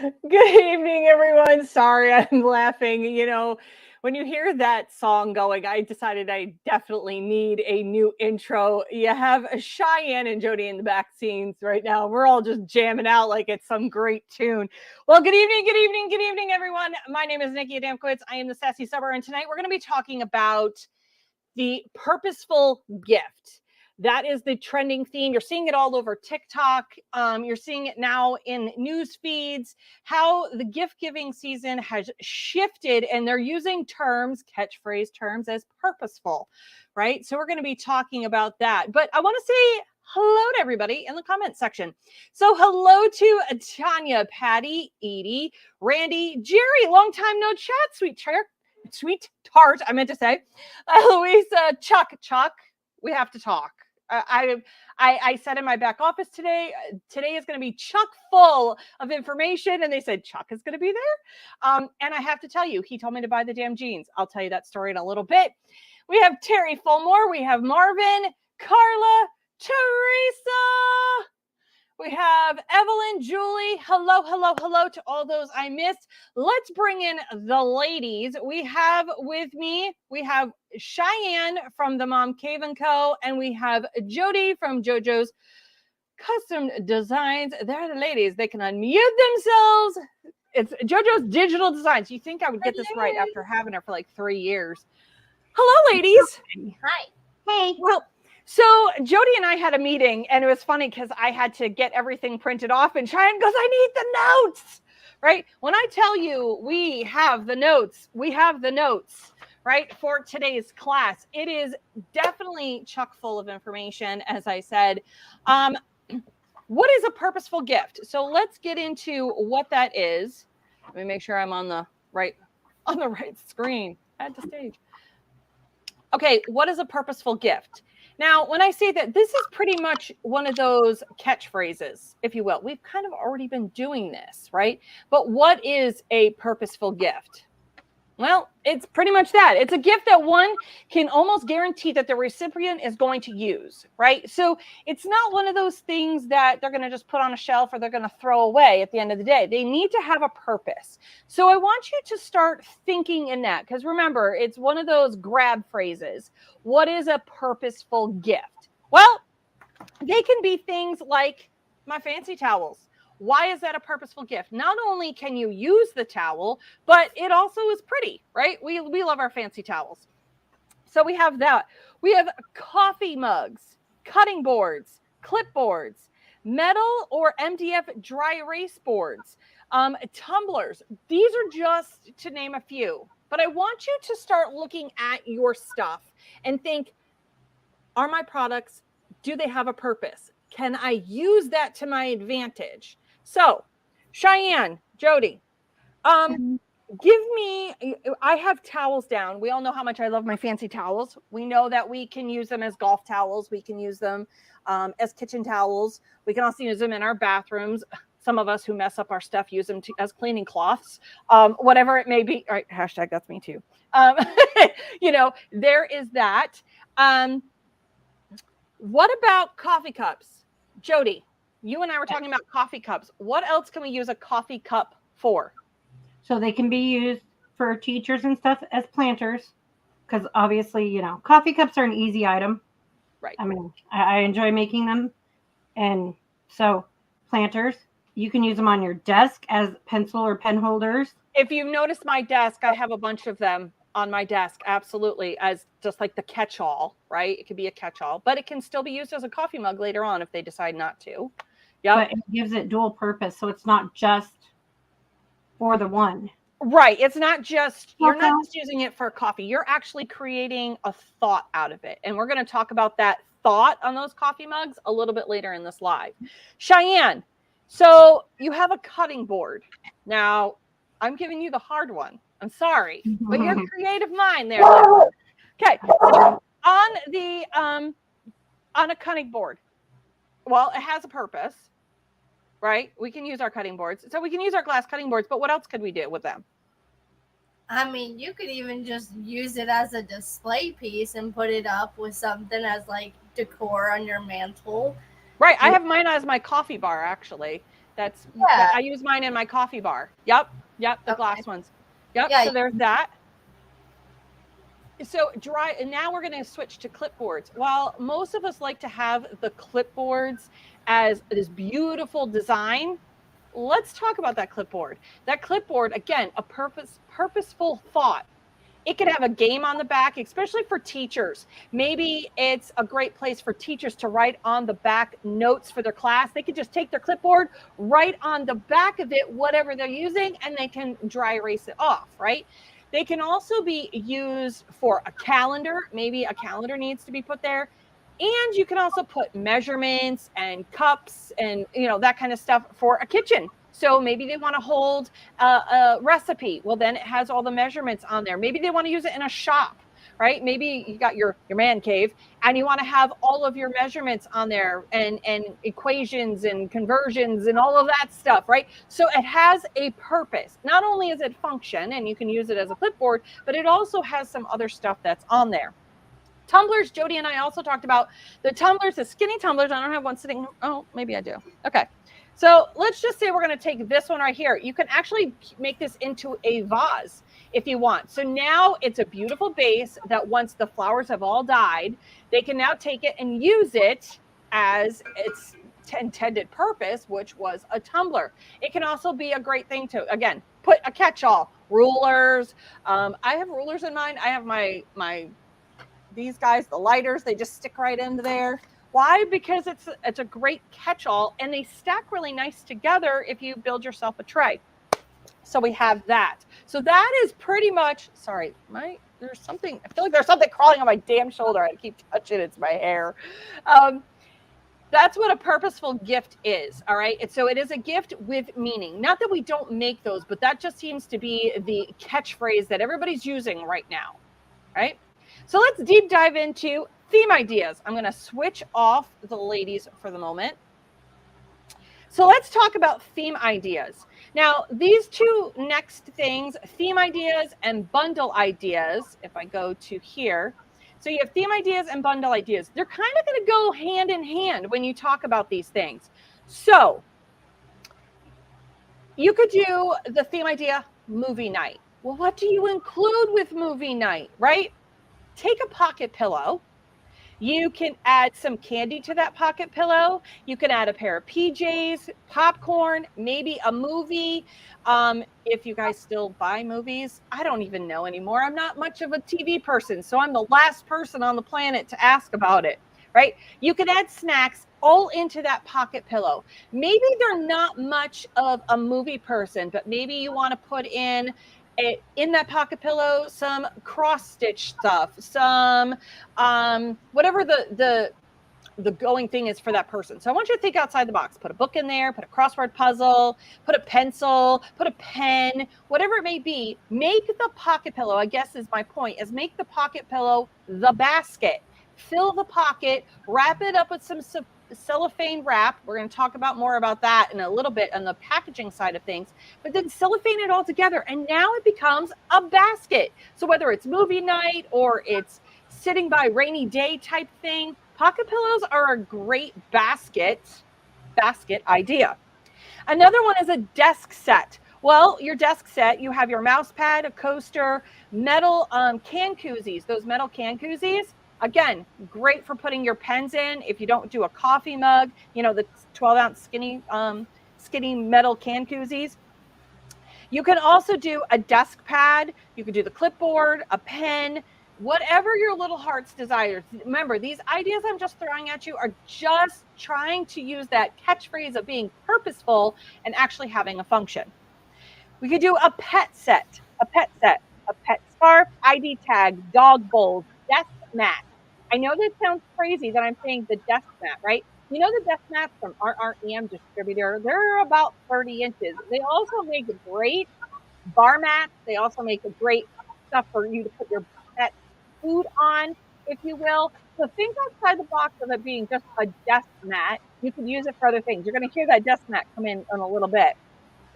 Good evening, everyone. Sorry, I'm laughing. When you hear that song going, I decided I definitely need a new intro. You have Cheyenne and Jody in the back scenes right now. We're all just jamming out like it's some great tune. Well, good evening, good evening, good evening, everyone. My name is Nikki Adamkowitz. I am the Sassy Subber, and tonight we're going to be talking about the purposeful gift. That is the trending theme. You're seeing it all over TikTok. You're seeing it now in news feeds, how the gift giving season has shifted and they're using terms, catchphrase terms, as purposeful, right? So we're going to be talking about that. But I want to say hello to everybody in the comment section. So hello to Tanya, Patty, Edie, Randy, Jerry, long time no chat, sweet tart, I meant to say. Louisa, Chuck, we have to talk. I said in my back office today is going to be chock full of information. And they said, Chuck is going to be there. And I have to tell you, he told me to buy the damn jeans. I'll tell you that story in a little bit. We have Terry Fulmore. We have Marvin, Carla, Teresa. We have Evelyn, Julie. Hello to all those I missed. Let's bring in the ladies. We have Cheyenne from the Mom Cave & Co. And we have Jody from JoJo's Custom Designs. They're the ladies. They can unmute themselves. It's JoJo's Digital Designs. You think I would get this right after having her for like 3 years. Hello, ladies. Hi. Hey. Well, so Jody and I had a meeting, and it was funny because I had to get everything printed off, and Cheyenne goes, I need the notes, right? When I tell you we have the notes, right, for today's class. It is definitely chock full of information, as I said. What is a purposeful gift? So let's get into what that is. Let me make sure I'm on the right screen at the stage. Okay, what is a purposeful gift? Now, when I say that, this is pretty much one of those catchphrases, if you will. We've kind of already been doing this, right? But what is a purposeful gift? Well, it's pretty much that. It's a gift that one can almost guarantee that the recipient is going to use, right? So it's not one of those things that they're going to just put on a shelf or they're going to throw away at the end of the day. They need to have a purpose. So I want you to start thinking in that, because remember, it's one of those grab phrases. What is a purposeful gift? Well, they can be things like my fancy towels. Why is that a purposeful gift? Not only can you use the towel, but it also is pretty, right? We love our fancy towels. So we have that. We have coffee mugs, cutting boards, clipboards, metal or MDF dry erase boards, tumblers. These are just to name a few. But I want you to start looking at your stuff and think, are my products, do they have a purpose? Can I use that to my advantage? So, Cheyenne, Jody, give me, I have towels down. We all know how much I love my fancy towels. We know that we can use them as golf towels. We can use them as kitchen towels. We can also use them in our bathrooms. Some of us who mess up our stuff use them as cleaning cloths, whatever it may be. All right, hashtag that's me too. There is that. What about coffee cups? Jody, you and I were talking about coffee cups. What else can we use a coffee cup for? So they can be used for teachers and stuff as planters, because obviously, coffee cups are an easy item. Right. I mean, I enjoy making them. And so planters, you can use them on your desk as pencil or pen holders. If you've noticed my desk, I have a bunch of them on my desk, absolutely, as just like the catch-all, right? It could be a catch-all, but it can still be used as a coffee mug later on if they decide not to. Yeah, but it gives it dual purpose, so it's not just for the one. Right. It's not just, you're not just using it for coffee. You're actually creating a thought out of it. And we're going to talk about that thought on those coffee mugs a little bit later in this live. Cheyenne, so you have a cutting board. Now, I'm giving you the hard one. I'm sorry, but you're a creative mind there. Okay. So on a cutting board, well, it has a purpose, right? We can use our cutting boards. So we can use our glass cutting boards, but what else could we do with them? I mean, you could even just use it as a display piece and put it up with something as like decor on your mantle. Right. I have mine as my coffee bar, actually. Yeah. I use mine in my coffee bar. Yep, the Okay. glass ones. Yep, Yeah. so there's that. So and now we're going to switch to clipboards. While most of us like to have the clipboards as this beautiful design, let's talk about that clipboard. That clipboard, again, a purposeful thought. It could have a game on the back, especially for teachers. Maybe it's a great place for teachers to write on the back notes for their class. They could just take their clipboard, write on the back of it whatever they're using, and they can dry erase it off, right? They can also be used for a calendar. Maybe a calendar needs to be put there. And you can also put measurements and cups and that kind of stuff for a kitchen. So maybe they want to hold a recipe. Well, then it has all the measurements on there. Maybe they want to use it in a shop, right? Maybe you got your man cave and you want to have all of your measurements on there and equations and conversions and all of that stuff, right? So it has a purpose. Not only is it function and you can use it as a clipboard, but it also has some other stuff that's on there. Tumblers, Jody and I also talked about the tumblers, the skinny tumblers. I don't have one sitting. Oh, maybe I do. Okay. So let's just say we're going to take this one right here. You can actually make this into a vase if you want. So now it's a beautiful vase that once the flowers have all died, they can now take it and use it as its intended purpose, which was a tumbler. It can also be a great thing to, again, put a catch-all, rulers. I have rulers in mine. I have my these guys, the lighters, they just stick right into there. Why? Because it's a great catch-all and they stack really nice together if you build yourself a tray. So we have that. So that is pretty much, sorry, there's something, I feel like there's something crawling on my damn shoulder. I keep touching it, it's my hair. That's what a purposeful gift is, all right? And so it is a gift with meaning. Not that we don't make those, but that just seems to be the catchphrase that everybody's using right now, right? So let's deep dive into theme ideas. I'm going to switch off the ladies for the moment. So let's talk about theme ideas. Now, these two next things, theme ideas and bundle ideas, if I go to here. So you have theme ideas and bundle ideas. They're kind of going to go hand in hand when you talk about these things. So you could do the theme idea, movie night. Well, what do you include with movie night, right? Take a pocket pillow. You can add some candy to that pocket pillow. You can add a pair of PJs, popcorn, maybe a movie. If you guys still buy movies, I don't even know anymore. I'm not much of a TV person, so I'm the last person on the planet to ask about it, right? You can add snacks all into that pocket pillow. Maybe they're not much of a movie person, but maybe you want to put in that pocket pillow some cross stitch stuff, some whatever the going thing is for that person. So I want you to think outside the box. Put a book in there, put a crossword puzzle, put a pencil, put a pen, whatever it may be. Make the pocket pillow, I guess is my point, is make the pocket pillow the basket. Fill the pocket, wrap it up with some cellophane wrap. We're going to talk about more about that in a little bit on the packaging side of things, but then cellophane it all together. And now it becomes a basket. So whether it's movie night or it's sitting by rainy day type thing, pocket pillows are a great basket idea. Another one is a desk set. Well, your desk set, you have your mouse pad, a coaster, metal can koozies, those metal can koozies. Again, great for putting your pens in. If you don't do a coffee mug, the 12-ounce skinny metal can koozies. You can also do a desk pad. You can do the clipboard, a pen, whatever your little heart's desires. Remember, these ideas I'm just throwing at you are just trying to use that catchphrase of being purposeful and actually having a function. We could do a pet set, a pet scarf, ID tag, dog bowls, desk mat. I know that sounds crazy that I'm saying the desk mat, right? You know the desk mats from RREM distributor, they're about 30 inches. They also make great bar mats. They also make a great stuff for you to put your pet food on, if you will. So think outside the box of it being just a desk mat. You can use it for other things. You're going to hear that desk mat come in a little bit.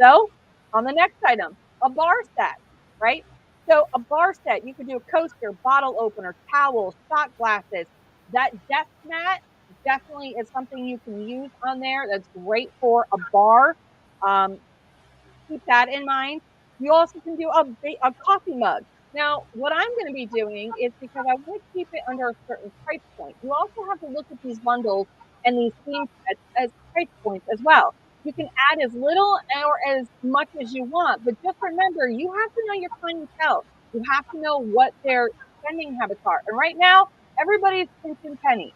So on the next item, a bar set, right? So a bar set, you could do a coaster, bottle opener, towels, shot glasses. That desk mat definitely is something you can use on there. That's great for a bar. Keep that in mind. You also can do a coffee mug. Now, what I'm going to be doing is, because I want to keep it under a certain price point, you also have to look at these bundles and these theme sets as price points as well. You can add as little or as much as you want, but just remember, you have to know your clientele. You have to know what their spending habits are. And right now, everybody's pinching pennies.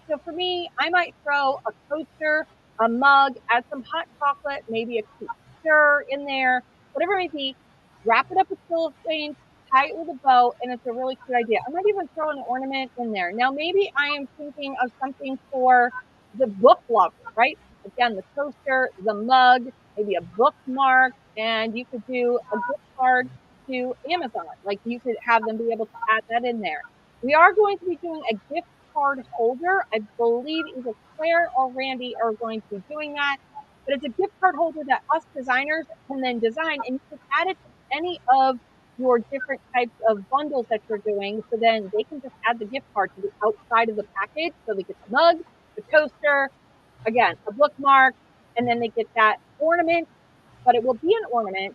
So for me, I might throw a coaster, a mug, add some hot chocolate, maybe a cute stir in there, whatever it may be. Wrap it up with cellophane, tie it with a bow, and it's a really cute idea. I might even throw an ornament in there. Now, maybe I am thinking of something for the book lover, right? Again, the coaster, the mug, maybe a bookmark, and you could do a gift card to Amazon. Like, you could have them be able to add that in there. We are going to be doing a gift card holder. I believe either Claire or Randy are going to be doing that. But it's a gift card holder that us designers can then design, and you can add it to any of your different types of bundles that you're doing. So then they can just add the gift card to the outside of the package. So they get the mug, the coaster, again, a bookmark, and then they get that ornament, but it will be an ornament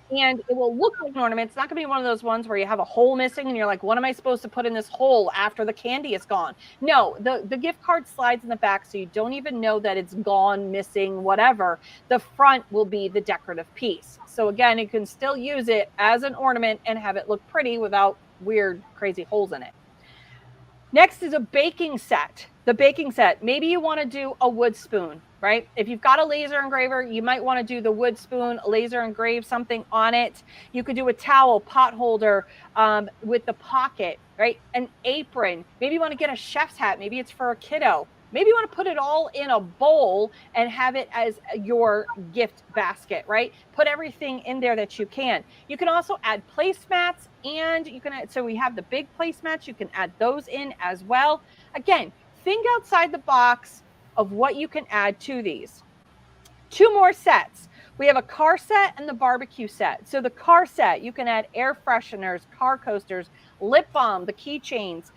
and it will look like an ornament. It's not going to be one of those ones where you have a hole missing and you're like, what am I supposed to put in this hole after the candy is gone? No, the gift card slides in the back, so you don't even know that it's gone, missing, whatever. The front will be the decorative piece. So again, you can still use it as an ornament and have it look pretty without weird, crazy holes in it. Next is a baking set. The baking set, maybe you want to do a wood spoon, right? If you've got a laser engraver, you might want to do the wood spoon, laser engrave something on it. You could do a towel, pot holder with the pocket, right? An apron. Maybe you want to get a chef's hat. Maybe it's for a kiddo. Maybe you want to put it all in a bowl and have it as your gift basket, right? Put everything in there that you can. You can also add placemats, and you can, so we have the big placemats, you can add those in as well. Again, think outside the box of what you can add to these. Two more sets. We have a car set and the barbecue set. So the car set, you can add air fresheners, car coasters, lip balm, the keychains,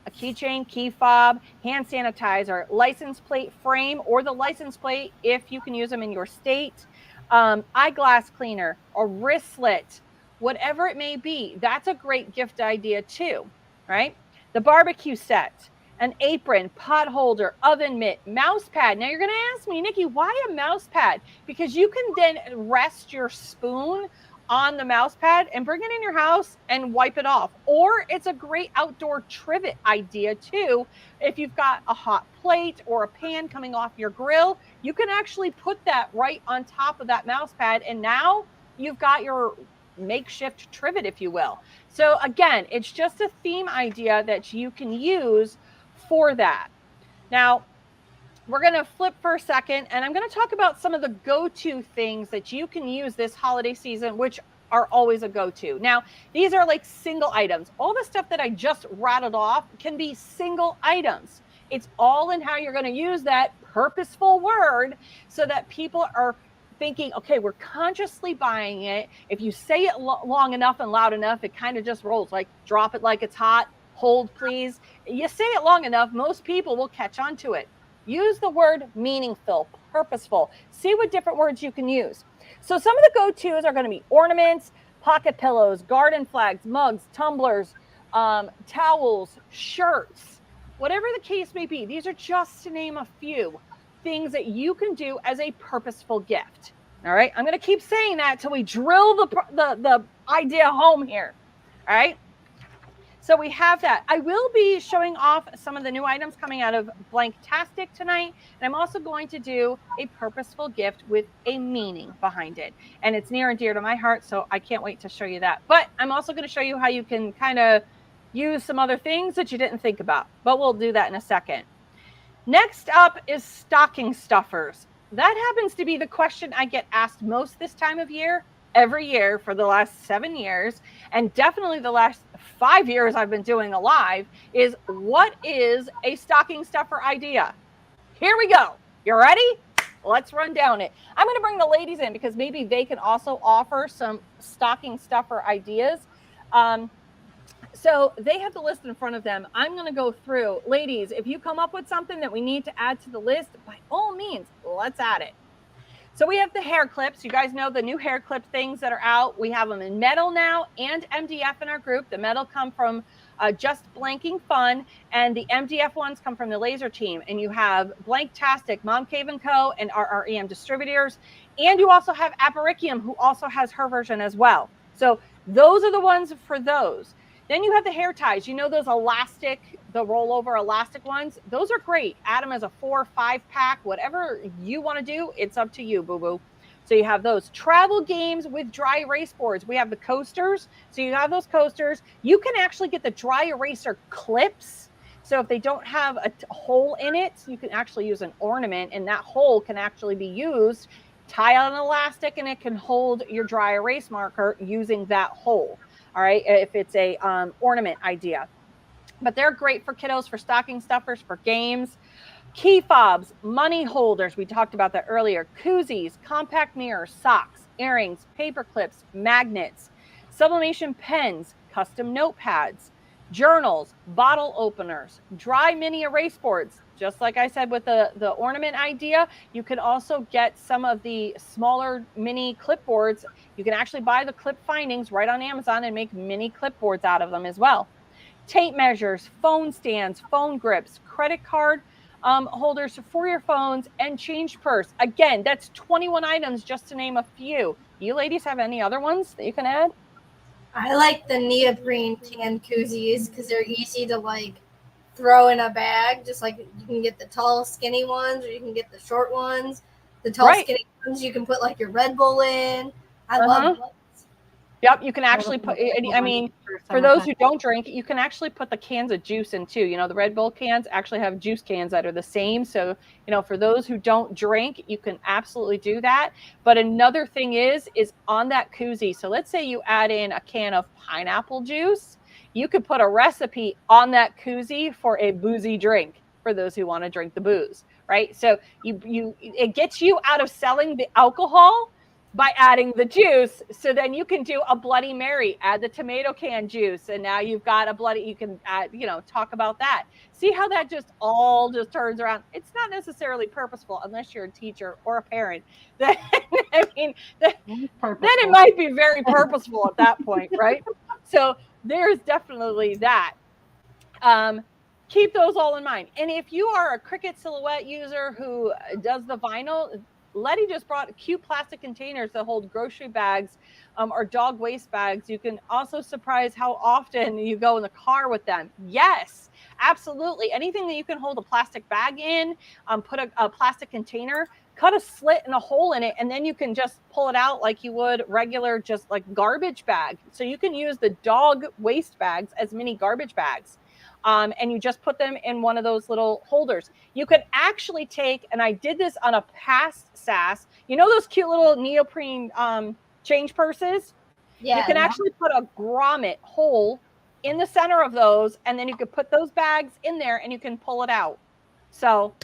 a keychain, key fob, hand sanitizer, license plate frame, or the license plate if you can use them in your state, eyeglass cleaner, a wristlet, whatever it may be. That's a great gift idea too, right? The barbecue set, an apron, pot holder, oven mitt, mouse pad. Now you're going to ask me, Nikki, why a mouse pad? Because you can then rest your spoon on the mouse pad and bring it in your house and wipe it off. Or it's a great outdoor trivet idea too. If you've got a hot plate or a pan coming off your grill, you can actually put that right on top of that mouse pad. And now you've got your makeshift trivet, if you will. So again, it's just a theme idea that you can use for that. Now, we're going to flip for a second, and I'm going to talk about some of the go-to things that you can use this holiday season, which are always a go-to. Now, these are like single items. All the stuff that I just rattled off can be single items. It's all in how you're going to use that purposeful word so that people are thinking, okay, we're consciously buying it. If you say it long enough and loud enough, it kind of just rolls, like drop it like it's hot, hold please. You say it long enough, most people will catch on to it. Use the word meaningful, purposeful. See what different words you can use. So some of the go-tos are going to be ornaments, pocket pillows, garden flags, mugs, tumblers, towels, shirts, whatever the case may be. These are just to name a few things that you can do as a purposeful gift. All right. I'm going to keep saying that till we drill the idea home here. All right. So we have that. I will be showing off some of the new items coming out of Blanktastic tonight. And I'm also going to do a purposeful gift with a meaning behind it. And it's near and dear to my heart, so I can't wait to show you that. But I'm also going to show you how you can kind of use some other things that you didn't think about. But we'll do that in a second. Next up is stocking stuffers. That happens to be the question I get asked most this time of year, every year for the last 7 years, and definitely the last 5 years I've been doing Alive, is what is a stocking stuffer idea? Here we go. You ready? Let's run down it. I'm going to bring the ladies in because maybe they can also offer some stocking stuffer ideas. So they have the list in front of them. I'm going to go through. Ladies, if you come up with something that we need to add to the list, by all means, let's add it. So we have the hair clips. You guys know the new hair clip things that are out. We have them in metal now and MDF in our group. The metal come from Just Blanking Fun, and the MDF ones come from the Laser Team. And you have Blanktastic, Mom Cave & Co., and RREM distributors. And you also have Apericium, who also has her version as well. So those are the ones for those. Then you have the hair ties. You know those elastic, the rollover elastic ones? Those are great. Add them as a 4 or 5 pack, whatever you want to do. It's up to you, boo-boo. So you have those travel games with dry erase boards. We have the coasters. So you have those coasters. You can actually get the dry eraser clips. So if they don't have a hole in it, you can actually use an ornament, and that hole can actually be used. Tie on an elastic, and it can hold your dry erase marker using that hole. All right, if it's a ornament idea. But they're great for kiddos, for stocking stuffers, for games. Key fobs, money holders, we talked about that earlier. Koozies, compact mirrors, socks, earrings, paper clips, magnets, sublimation pens, custom notepads, journals, bottle openers, dry mini erase boards. Just like I said with the ornament idea, you can also get some of the smaller mini clipboards. You can actually buy the clip findings right on Amazon and make mini clipboards out of them as well. Tape measures, phone stands, phone grips, credit card holders for your phones, and change purse. Again, that's 21 items just to name a few. You ladies have any other ones that you can add? I like the neoprene tan koozies because they're easy to like throw in a bag. Just like you can get the tall, skinny ones, or you can get the short ones. The tall, skinny ones you can put like your Red Bull in. I love those. Yep, you can actually put, I mean, for those who don't drink, you can actually put the cans of juice in too. You know, the Red Bull cans actually have juice cans that are the same. So, you know, for those who don't drink, you can absolutely do that. But another thing is on that koozie. So let's say you add in a can of pineapple juice. You could put a recipe on that koozie for a boozy drink for those who want to drink the booze, right? So it gets you out of selling the alcohol by adding the juice. So then you can do a Bloody Mary, add the tomato can juice, and now you've got a bloody, you can add, you know, talk about that. See how that just all just turns around. It's not necessarily purposeful unless you're a teacher or a parent. Then, I mean, then it might be very purposeful at that point, right? So there's definitely that. Keep those all in mind. And if you are a Cricut Silhouette user who does the vinyl, Letty just brought cute plastic containers that hold grocery bags or dog waste bags. You can also surprise how often you go in the car with them. Yes, absolutely. Anything that you can hold a plastic bag in, put a plastic container, cut a slit and a hole in it, and then you can just pull it out like you would regular, just like garbage bag. So you can use the dog waste bags as mini garbage bags. And you just put them in one of those little holders. You could actually take, and I did this on a past Sass, you know those cute little neoprene change purses? Yeah. You can actually put a grommet hole in the center of those, and then you could put those bags in there and you can pull it out. So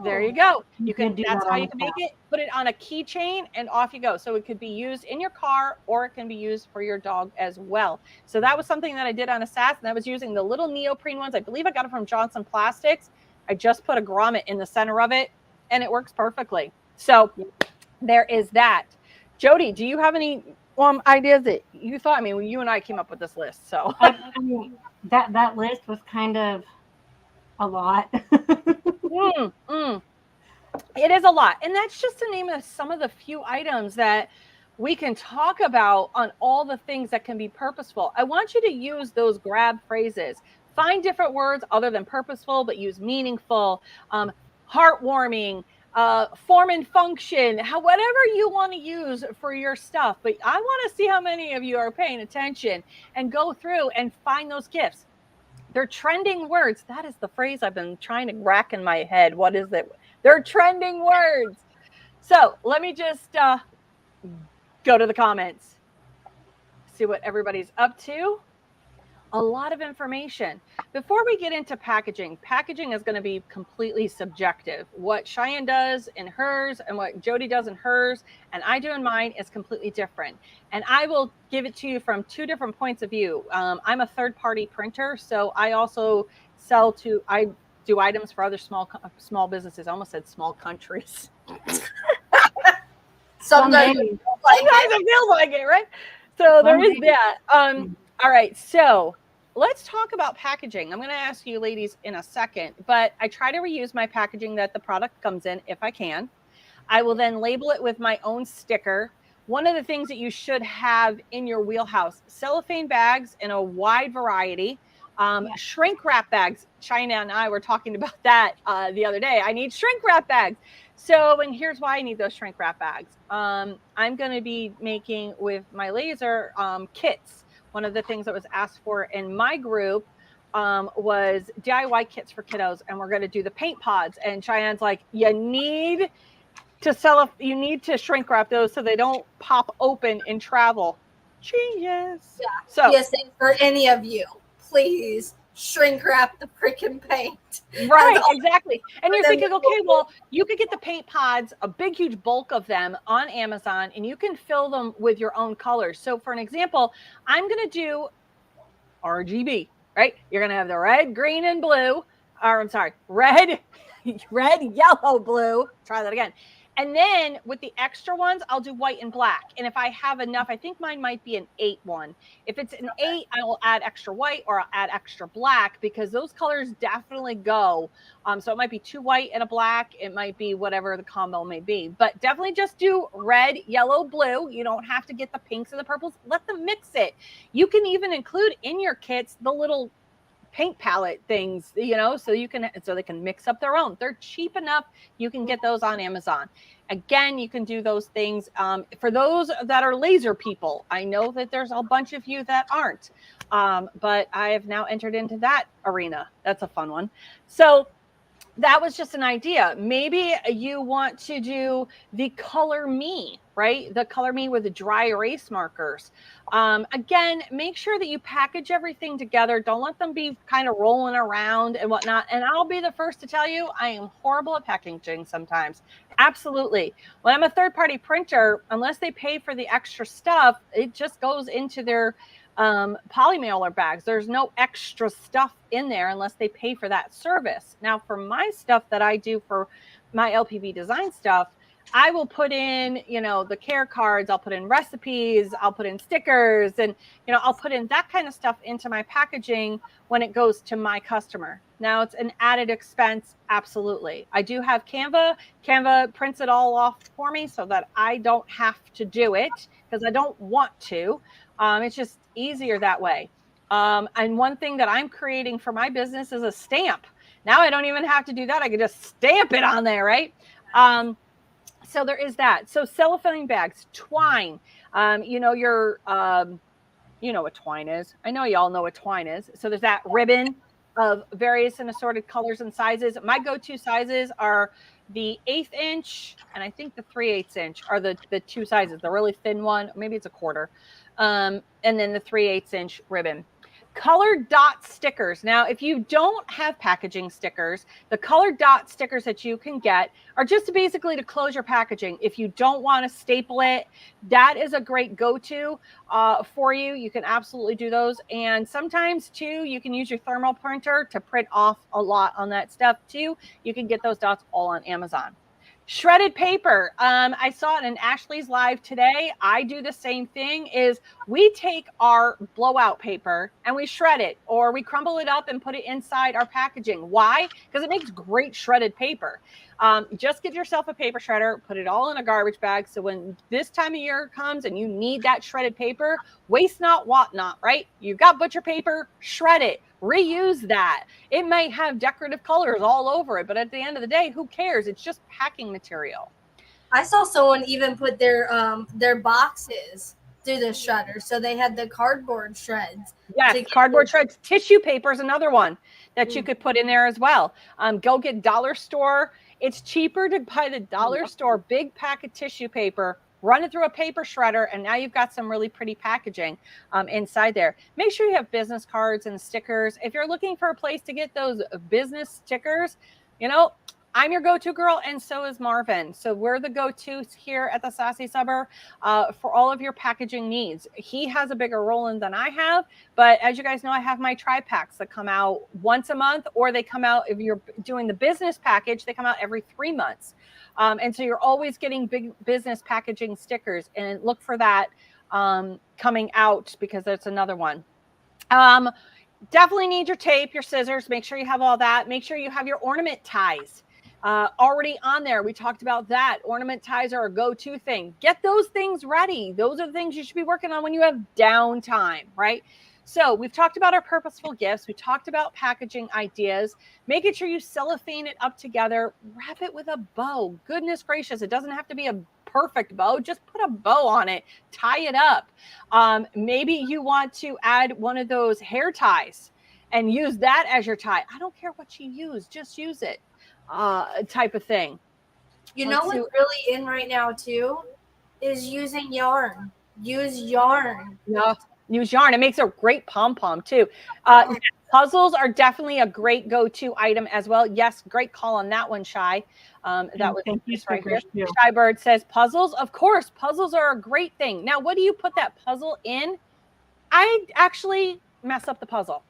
there you go. You can, that's how you can make it. Put it on a keychain and off you go. So it could be used in your car or it can be used for your dog as well. So that was something that I did on a Sass, and I was using the little neoprene ones. I believe I got it from Johnson Plastics. I just put a grommet in the center of it and it works perfectly. So there is that. Jody, do you have any ideas that you thought? I mean, you and I came up with this list. So I mean, that list was kind of a lot. It is a lot. And that's just to name some of the few items that we can talk about on all the things that can be purposeful. I want you to use those grab phrases. Find different words other than purposeful, but use meaningful, heartwarming, form and function, whatever you want to use for your stuff. But I want to see how many of you are paying attention and go through and find those gifts. They're trending words. That is the phrase I've been trying to rack in my head. What is it? They're trending words. So let me just go to the comments, see what everybody's up to. A lot of information. Before we get into packaging is going to be completely subjective. What Cheyenne does in hers and what Jody does in hers and I do in mine is completely different. And I will give it to you from two different points of view. I'm a third-party printer, so I also I do items for other small businesses. I almost said small countries. Sometimes Someday. it feels like Sometimes it. it feels like it, right? So there is Someday. that. All right. So let's talk about packaging. I'm going to ask you ladies in a second, but I try to reuse my packaging that the product comes in if I can. I will then label it with my own sticker. One of the things that you should have in your wheelhouse, cellophane bags in a wide variety, shrink wrap bags. China and I were talking about that the other day. I need shrink wrap bags. So, and here's why I need those shrink wrap bags. I'm going to be making with my laser kits. One of the things that was asked for in my group was DIY kits for kiddos, and we're going to do the paint pods. And Cheyenne's like, you need to shrink wrap those so they don't pop open in travel. Genius. Yeah. So PSA for any of you, please shrink wrap the freaking paint. right, exactly. And you're Then thinking, okay, well, you could get the paint pods, a big, huge bulk of them on Amazon, and you can fill them with your own colors. So for an example, I'm going to do RGB, right? You're going to have the red, green, and blue. Or I'm sorry, red, yellow, blue. Try that again. And then with the extra ones, I'll do white and black. And if I have enough, I think mine might be an 8 one. If it's an 8, I will add extra white or I'll add extra black because those colors definitely go. So it might be 2 white and a black. It might be whatever the combo may be. But definitely just do red, yellow, blue. You don't have to get the pinks and the purples. Let them mix it. You can even include in your kits the little paint palette things, so they can mix up their own. They're cheap enough. You can get those on Amazon. Again, you can do those things for those that are laser people. I know that there's a bunch of you that aren't, but I have now entered into that arena. That's a fun one. So that was just an idea. Maybe you want to do the color me, right? The color me with the dry erase markers. Again, make sure that you package everything together. Don't let them be kind of rolling around and whatnot. And I'll be the first to tell you, I am horrible at packaging sometimes. Absolutely. When I'm a third-party printer, unless they pay for the extra stuff, it just goes into their poly mailer bags. There's no extra stuff in there unless they pay for that service. Now, for my stuff that I do for my LPB design stuff, I will put in, the care cards, I'll put in recipes, I'll put in stickers, and, I'll put in that kind of stuff into my packaging when it goes to my customer. Now, it's an added expense. Absolutely. I do have Canva. Canva prints it all off for me so that I don't have to do it because I don't want to. It's just easier that way. And one thing that I'm creating for my business is a stamp. Now I don't even have to do that. I can just stamp it on there, right? So there is that. So cellophane bags, twine, you know what twine is. I know y'all know what twine is. So there's that ribbon of various and assorted colors and sizes. My go-to sizes are the 1/8 inch and I think the 3/8 inch are the two sizes, the really thin one, maybe it's a quarter. And then the 3/8 inch ribbon. Colored dot stickers. Now, if you don't have packaging stickers, the colored dot stickers that you can get are just basically to close your packaging. If you don't want to staple it, that is a great go-to for you. You can absolutely do those. And sometimes, too, you can use your thermal printer to print off a lot on that stuff, too. You can get those dots all on Amazon. Shredded paper. I saw it in Ashley's live today. I do the same thing is we take our blowout paper and we shred it or we crumble it up and put it inside our packaging. Why? Because it makes great shredded paper. Just get yourself a paper shredder, put it all in a garbage bag. So when this time of year comes and you need that shredded paper, waste not, want not, right? You've got butcher paper, shred it, reuse that. It may have decorative colors all over it, but at the end of the day, who cares? It's just packing material. I saw someone even put their boxes through the shredder, so they had the cardboard shreds. Yes, cardboard shreds. Tissue paper is another one that you could put in there as well. Go get dollar store. It's cheaper to buy the dollar store big pack of tissue paper, run it through a paper shredder, and now you've got some really pretty packaging inside there. Make sure you have business cards and stickers. If you're looking for a place to get those business stickers, I'm your go-to girl, and so is Marvin. So we're the go-tos here at the Sassy Subber for all of your packaging needs. He has a bigger roll-in than I have, but as you guys know, I have my tri-packs that come out once a month, or they come out, if you're doing the business package, they come out every 3 months. And so you're always getting big business packaging stickers, and look for that coming out, because that's another one. Definitely need your tape, your scissors. Make sure you have all that. Make sure you have your ornament ties already on there. We talked about that. Ornament ties are a go-to thing. Get those things ready. Those are the things you should be working on when you have downtime, right? So we've talked about our purposeful gifts. We talked about packaging ideas, making sure you cellophane it up together, wrap it with a bow. Goodness gracious, it doesn't have to be a perfect bow. Just put a bow on it, tie it up. Maybe you want to add one of those hair ties and use that as your tie. I don't care what you use, just use it, type of thing. You know what's really in right now too is using yarn. Use yarn. No, use yarn. It makes a great pom-pom too. Puzzles are definitely a great go-to item as well. Yes, great call on that one, Shy. That was thank you, right here. too. Shy Bird says puzzles. Of course, puzzles are a great thing. Now, what do you put that puzzle in? I actually mess up the puzzle.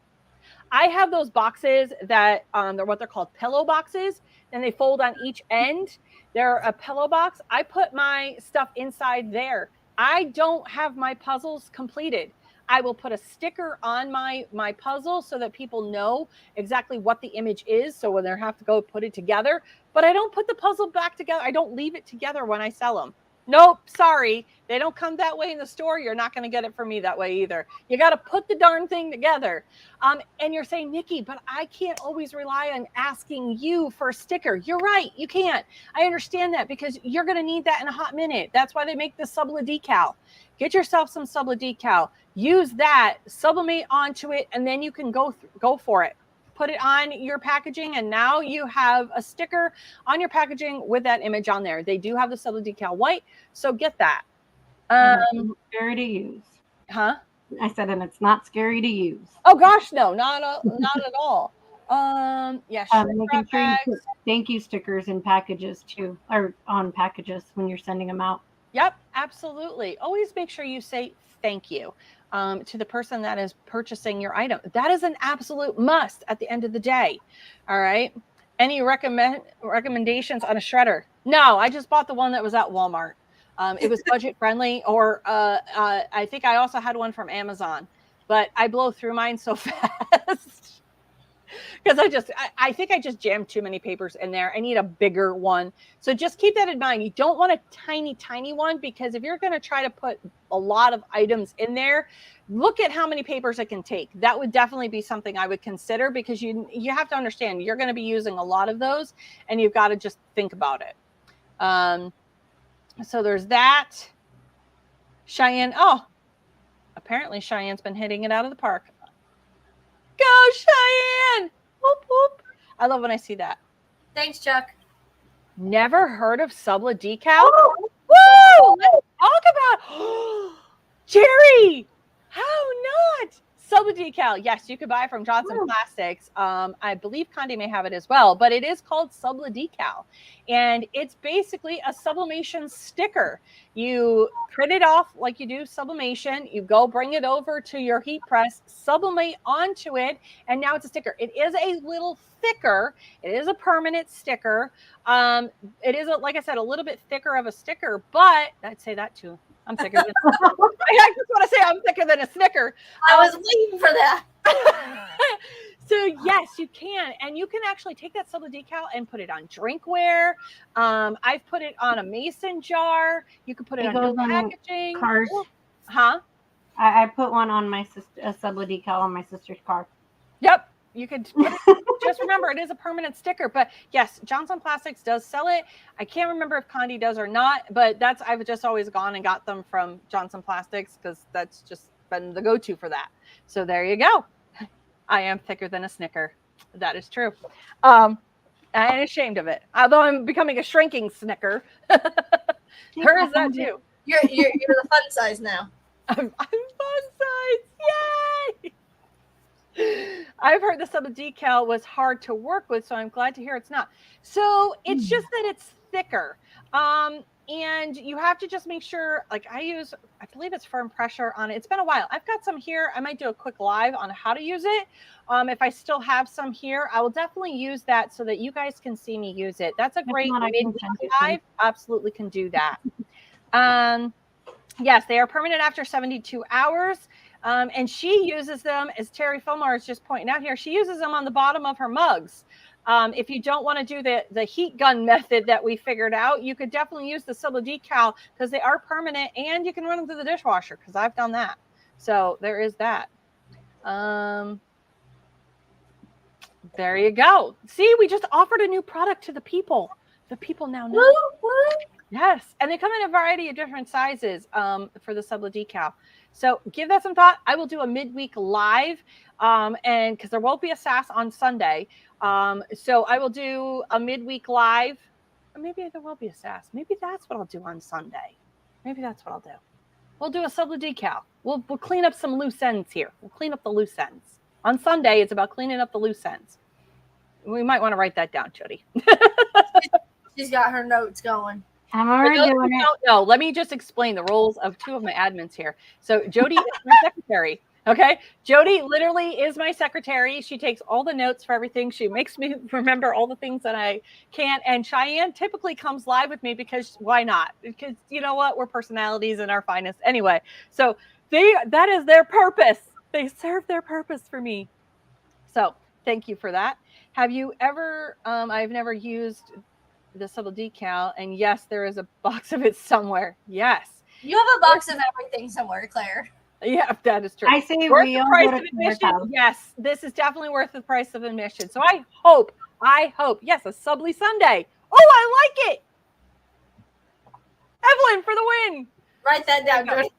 I have those boxes that they're what they're called pillow boxes, and they fold on each end. They're a pillow box. I put my stuff inside there. I don't have my puzzles completed. I will put a sticker on my puzzle so that people know exactly what the image is. So when they have to go put it together, but I don't put the puzzle back together. I don't leave it together when I sell them. Nope, sorry. They don't come that way in the store. You're not going to get it from me that way either. You got to put the darn thing together. And you're saying, Nikki, but I can't always rely on asking you for a sticker. You're right. You can't. I understand that, because you're going to need that in a hot minute. That's why they make the Subla decal. Get yourself some Subla decal. Use that, sublimate onto it, and then you can go for it. Put it on your packaging, and now you have a sticker on your packaging with that image on there. They do have the Subla decal white, so get that. It's scary to use. Huh? I said, and it's not scary to use. Oh gosh, no, not at all. Yeah, making sure you put thank you stickers in packages too, or on packages when you're sending them out. Yep, absolutely. Always make sure you say thank you to the person that is purchasing your item. That is an absolute must at the end of the day. All right. Any recommendations on a shredder? No, I just bought the one that was at Walmart. It was budget friendly, or I think I also had one from Amazon, but I blow through mine so fast. Because I think I just jammed too many papers in there. I need a bigger one. So just keep that in mind. You don't want a tiny, tiny one, because if you're going to try to put a lot of items in there, look at how many papers it can take. That would definitely be something I would consider, because you have to understand you're going to be using a lot of those, and you've got to just think about it. So there's that. Cheyenne. Oh, apparently Cheyenne's been hitting it out of the park. Go Cheyenne! Whoop, whoop. I love when I see that. Thanks, Chuck. Never heard of Subla decal? Oh. Woo! Let's talk about Jerry. How not? Subla decal. Yes, you could buy it from Johnson Plastics. I believe Condi may have it as well, but it is called Subla decal, and it's basically a sublimation sticker. You print it off like you do sublimation. You go bring it over to your heat press, sublimate onto it, and now it's a sticker. It is a little thicker. It is a permanent sticker. It is, like I said, a little bit thicker of a sticker, but I'd say that too. I'm thicker than I just want to say I'm thicker than a Snicker. I was waiting for that. So yes, you can. And you can actually take that Subla decal and put it on drinkware. I've put it on a mason jar. You can put it on your packaging. Cars. Huh? I put one on my sister, a Subla decal on my sister's car. Yep. You could just remember it is a permanent sticker, but yes, Johnson Plastics does sell it. I can't remember if Condi does or not, but I've just always gone and got them from Johnson Plastics, because that's just been the go-to for that. So there you go. I am thicker than a Snicker. That is true. I ain't ashamed of it, although I'm becoming a shrinking Snicker. Her is that too. You're the fun size now. I'm fun size. Yay! I've heard the sub decal was hard to work with, so I'm glad to hear it's not. So it's just that it's thicker. And you have to just make sure, like I believe it's firm pressure on it. It's been a while. I've got some here. I might do a quick live on how to use it. If I still have some here, I will definitely use that so that you guys can see me use it. That's a great midweek live. Absolutely can do that. Yes, they are permanent after 72 hours. And she uses them, as Terry Fillmore is just pointing out here, she uses them on the bottom of her mugs. If you don't want to do the heat gun method that we figured out, you could definitely use the Solo Decal because they are permanent, and you can run them through the dishwasher because I've done that. So there is that. There you go. See, we just offered a new product to the people. The people now know. Yes, and they come in a variety of different sizes for the Subla Decal. So give that some thought. I will do a midweek live, and because there won't be a Sass on Sunday, so I will do a midweek live. Or maybe there will be a Sass. Maybe that's what I'll do on Sunday. Maybe that's what I'll do. We'll do a Subla Decal. We'll clean up some loose ends here. We'll clean up the loose ends. On Sunday, it's about cleaning up the loose ends. We might want to write that down, Jody. She's got her notes going. I'm already doing it. No, let me just explain the roles of two of my admins here. So Jody is my secretary. Okay. Jody literally is my secretary. She takes all the notes for everything. She makes me remember all the things that I can't. And Cheyenne typically comes live with me because why not? Because you know what? We're personalities in our finest anyway. So that is their purpose. They serve their purpose for me. So thank you for that. Have you ever, I've never used the Subtle Decal, and yes, there is a box of it somewhere. Yes. You have a box of everything somewhere, Claire. Yeah, that is true. I say worth we the all price go of to admission. Yes, this is definitely worth the price of admission. So I hope, yes, a Subly Sunday. Oh, I like it. Evelyn for the win. Write that down, Jody.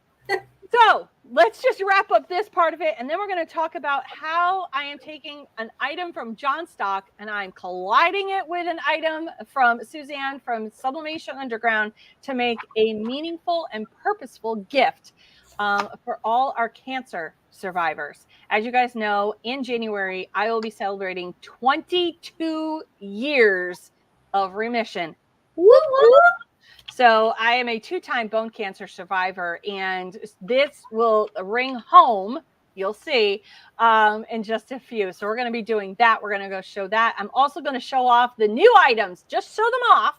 So let's just wrap up this part of it, and then we're going to talk about how I am taking an item from John Stock and I'm colliding it with an item from Suzanne from Sublimation Underground to make a meaningful and purposeful gift for all our cancer survivors. As you guys know, in January, I will be celebrating 22 years of remission. Woo-woo! So I am a 2-time bone cancer survivor, and this will ring home. You'll see in just a few. So we're going to be doing that. We're going to go show that. I'm also going to show off the new items. Just show them off.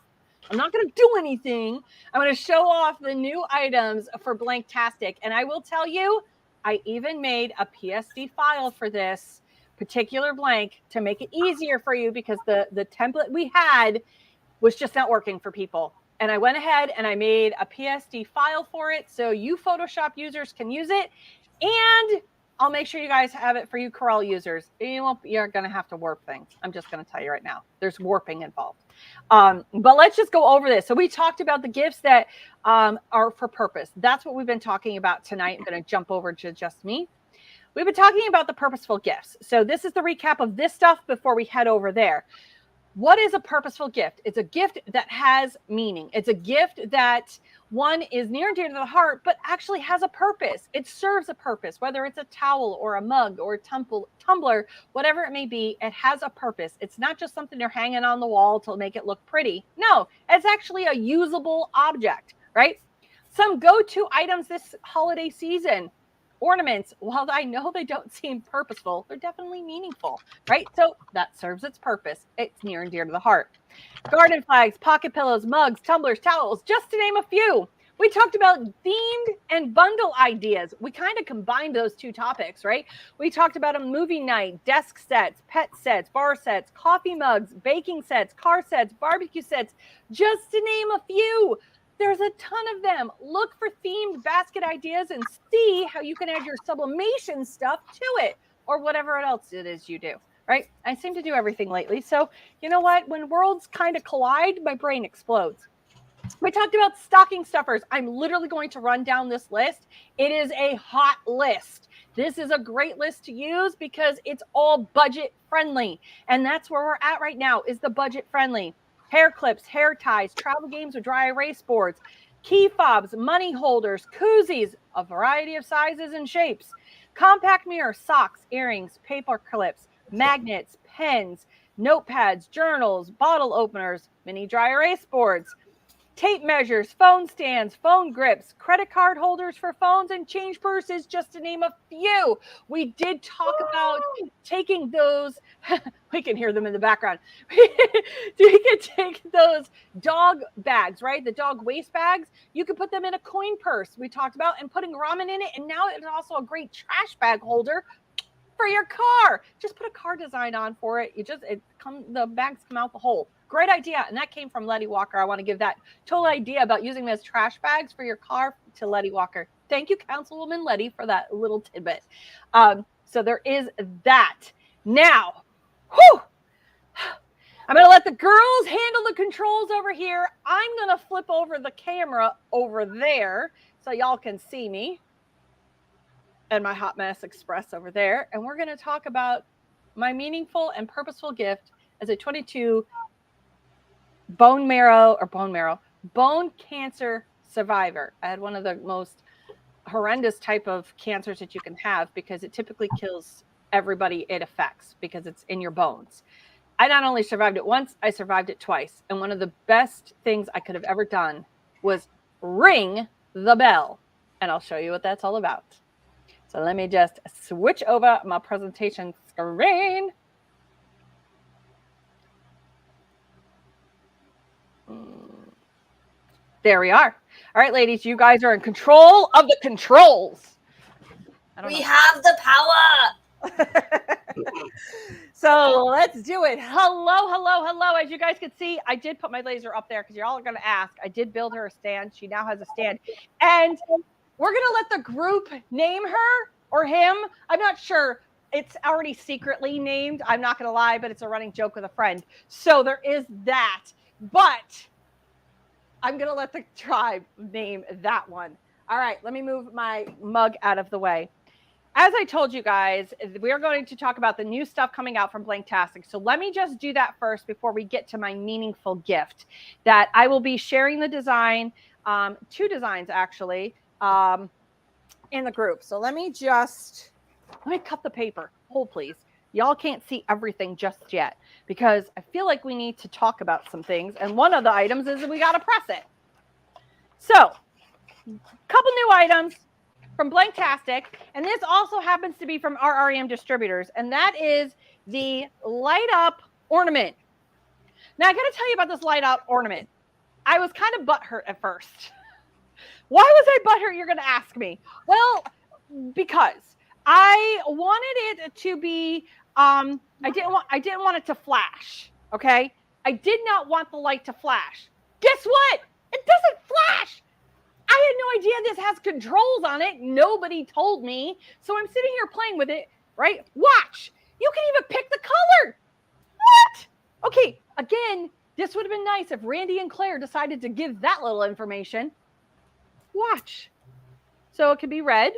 I'm not going to do anything. I'm going to show off the new items for Blanktastic. And I will tell you, I even made a PSD file for this particular blank to make it easier for you because the template we had was just not working for people. And I went ahead and I made a PSD file for it so you Photoshop users can use it. And I'll make sure you guys have it for you Corel users. You're going to have to warp things. I'm just going to tell you right now. There's warping involved. But let's just go over this. So we talked about the gifts that are for purpose. That's what we've been talking about tonight. I'm going to jump over to just me. We've been talking about the purposeful gifts. So this is the recap of this stuff before we head over there. What is a purposeful gift? It's a gift that has meaning. It's a gift that, one, is near and dear to the heart, but actually has a purpose. It serves a purpose, whether it's a towel or a mug or a tumbler, whatever it may be, it has a purpose. It's not just something you're hanging on the wall to make it look pretty. No, it's actually a usable object, right? Some go-to items this holiday season. Ornaments, while I know they don't seem purposeful, they're definitely meaningful, right? So that serves its purpose. It's near and dear to the heart. Garden flags, pocket pillows, mugs, tumblers, towels, just to name a few. We talked about themed and bundle ideas. We kind of combined those two topics, right? We talked about a movie night, desk sets, pet sets, bar sets, coffee mugs, baking sets, car sets, barbecue sets, just to name a few. There's a ton of them. Look for themed basket ideas and see how you can add your sublimation stuff to it or whatever else it is you do, right? I seem to do everything lately. So you know what? When worlds kind of collide, my brain explodes. We talked about stocking stuffers. I'm literally going to run down this list. It is a hot list. This is a great list to use because it's all budget friendly. And that's where we're at right now is the budget friendly. Hair clips, hair ties, travel games with dry erase boards, key fobs, money holders, koozies, a variety of sizes and shapes. Compact mirror, socks, earrings, paper clips, magnets, pens, notepads, journals, bottle openers, mini dry erase boards, tape measures, phone stands, phone grips, credit card holders for phones, and change purses, just to name a few. We did talk about taking those, we can hear them in the background. You can take those dog bags, right? The dog waste bags. You can put them in a coin purse we talked about, and putting ramen in it. And now it's also a great trash bag holder for your car. Just put a car design on for it. The bags come out the hole. Great idea. And that came from Letty Walker. I want to give that total idea about using them as trash bags for your car to Letty Walker. Thank you, Councilwoman Letty, for that little tidbit. So there is that. Now, I'm going to let the girls handle the controls over here. I'm going to flip over the camera over there so y'all can see me and my Hot Mess Express over there. And we're going to talk about my meaningful and purposeful gift as a 22 bone cancer survivor. I had one of the most horrendous type of cancers that you can have, because it typically kills everybody it affects because it's in your bones. I not only survived it once, I survived it twice. And one of the best things I could have ever done was ring the bell. And I'll show you what that's all about. So let me just switch over my presentation screen. There we are. All right, ladies, you guys are in control of the controls. We have the power. So let's do it. Hello. As you guys can see, I did put my laser up there because you're all going to ask. I did build her a stand. She now has a stand. And we're going to let the group name her or him. I'm not sure. It's already secretly named. I'm not going to lie, but it's a running joke with a friend. So there is that. But I'm going to let the tribe name that one. All right, let me move my mug out of the way. As I told you guys, we are going to talk about the new stuff coming out from Blanktastic. So let me just do that first before we get to my meaningful gift, that I will be sharing the design, 2 designs actually, in the group. So let me cut the paper. Hold, please. Y'all can't see everything just yet because I feel like we need to talk about some things. And one of the items is that we got to press it. So a couple new items from Blanktastic, and this also happens to be from our REM distributors, and that is the light up ornament. Now I got to tell you about this light up ornament. I was kind of butthurt at first. Why was I butthurt? You're going to ask me. Well, because I wanted it to be, I didn't want it to flash. Okay. I did not want the light to flash. Guess what? It doesn't flash. I had no idea this has controls on it. Nobody told me. So I'm sitting here playing with it, right? Watch. You can even pick the color. What? Okay. Again, this would have been nice if Randy and Claire decided to give that little information. Watch. So it could be red,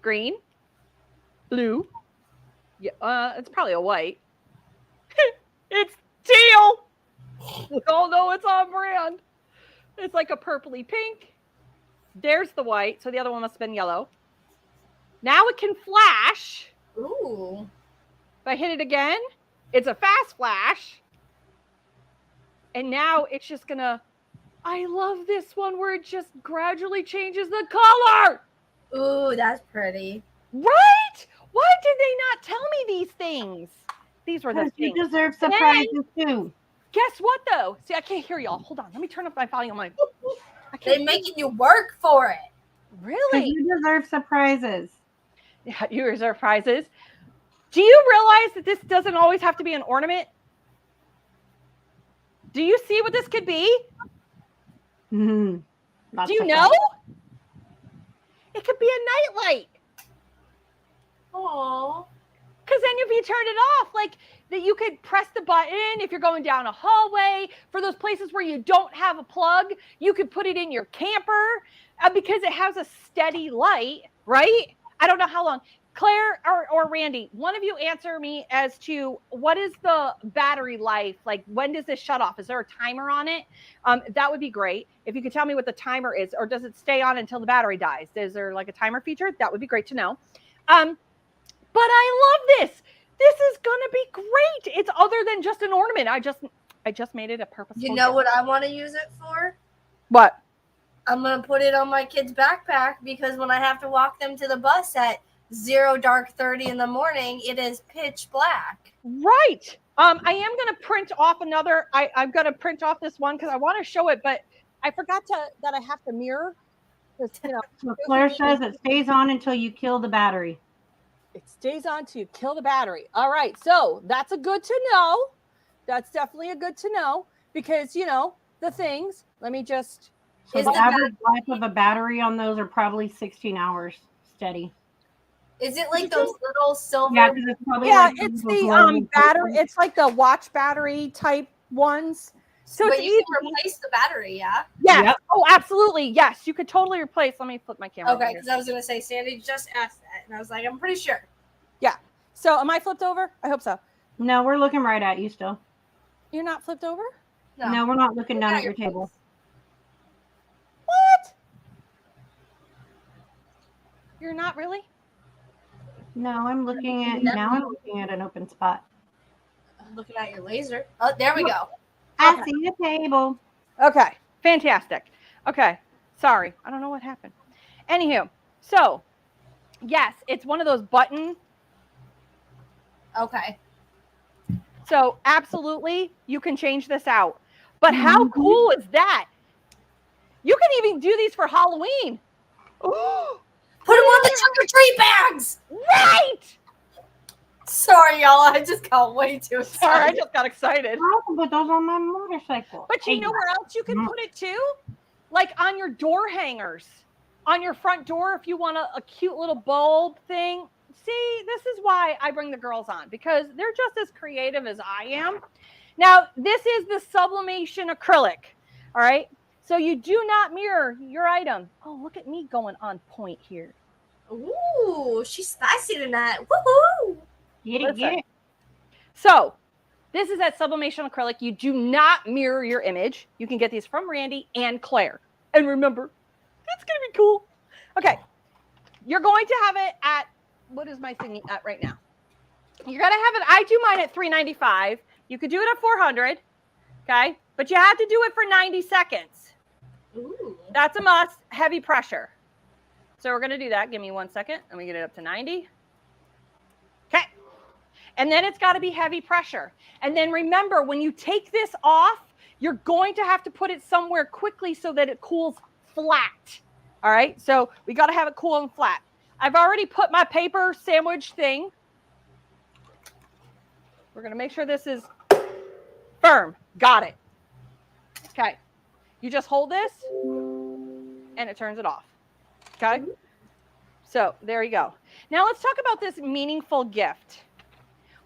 green, blue. Yeah, it's probably a white. It's teal. We all know it's on brand. It's like a purpley pink. There's the white. So the other one must have been yellow. Now it can flash. Ooh. If I hit it again, it's a fast flash. And now it's just going to, I love this one where it just gradually changes the color. Ooh, that's pretty. Right? Why did they not tell me these things? These were the things. You deserve surprises too. Guess what, though? See, I can't hear y'all. Hold on. Let me turn up my volume. They're making you work for it. Really? You deserve surprises. Yeah, you deserve prizes. Do you realize that this doesn't always have to be an ornament? Do you see what this could be? Mm-hmm. Do you know? It could be a nightlight. Aww. Because then if you turn it off, like that you could press the button if you're going down a hallway. For those places where you don't have a plug, you could put it in your camper because it has a steady light, right? I don't know how long. Claire or Randy, one of you answer me as to what is the battery life? Like, when does this shut off? Is there a timer on it? That would be great. If you could tell me what the timer is, or does it stay on until the battery dies? Is there like a timer feature? That would be great to know. But I love this. This is gonna be great. It's other than just an ornament. I just made it a purposeful. You know what I want to use it for? What? I'm gonna put it on my kid's backpack because when I have to walk them to the bus at 0:30 in the morning, it is pitch black. Right. I am gonna print off another. I'm gonna print off this one because I want to show it, but I forgot that I have to mirror. You know, So Claire says it stays on until you kill the battery. it stays on to kill the battery. All right, so that's a good to know. That's definitely a good to know because the things. Let me just. So the average life of a battery on those are probably 16 hours steady. Is it like those little silver? Yeah, because it's probably it's the battery. It's like the watch battery type ones. So but it's you can replace the battery, yeah? Yes. Yep. Oh, absolutely. Yes, you could totally replace. Let me flip my camera. Okay, because I was gonna say Sandy just asked that, and I was like, I'm pretty sure. Yeah. So am I flipped over? I hope so. No, we're looking right at you still. You're not flipped over? No, we're not looking down at your table. What? You're not really? No, I'm looking at an open spot. I'm looking at your laser. Oh, there we go. I see the table. Okay. Fantastic. Okay. Sorry. I don't know what happened. Anywho, so yes, it's one of those button. Okay. So absolutely, you can change this out. But how cool is that? You can even do these for Halloween. Put them on the trick-or-treat bags! Right! Sorry, y'all. I just got way too excited. Sorry, I just got excited. I can put those on my motorcycle. But you know where else you can put it too? Like on your door hangers. On your front door, if you want a cute little bulb thing. See, this is why I bring the girls on, because they're just as creative as I am. Now, this is the sublimation acrylic. All right. So you do not mirror your item. Oh, look at me going on point here. Ooh, she's spicy tonight. Woohoo! Get it. So this is that sublimation acrylic. You do not mirror your image. You can get these from Randy and Claire. And remember, it's going to be cool. Okay. You're going to have it at, what is my thing at right now? You're going to have it, I do mine at $3.95. You could do it at $400. Okay. But you have to do it for 90 seconds. Ooh. That's a must. Heavy pressure. So we're going to do that. Give me 1 second. Let me get it up to 90. Okay. And then it's got to be heavy pressure. And then remember, when you take this off, you're going to have to put it somewhere quickly so that it cools flat. All right. So we got to have it cool and flat. I've already put my paper sandwich thing. We're going to make sure this is firm. Got it. Okay. You just hold this and it turns it off. Okay. So there you go. Now let's talk about this meaningful gift.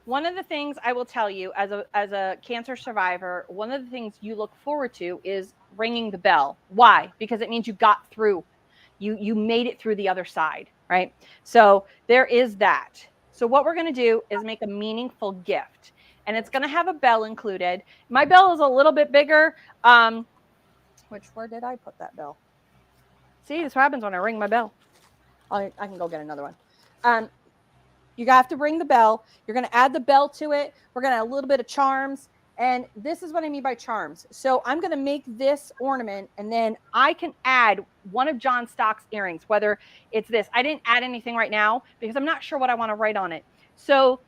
One of the things I will tell you as a cancer survivor, one of the things you look forward to is ringing the bell. Why? Because it means you got through. You made it through the other side, right? So there is that. So what we're going to do is make a meaningful gift. And it's going to have a bell included. My bell is a little bit bigger. Where did I put that bell? See, this happens when I ring my bell. I can go get another one. You have to ring the bell. You're going to add the bell to it. We're going to add a little bit of charms. And this is what I mean by charms. So I'm going to make this ornament, and then I can add one of John Stock's earrings, whether it's this. I didn't add anything right now because I'm not sure what I want to write on it. So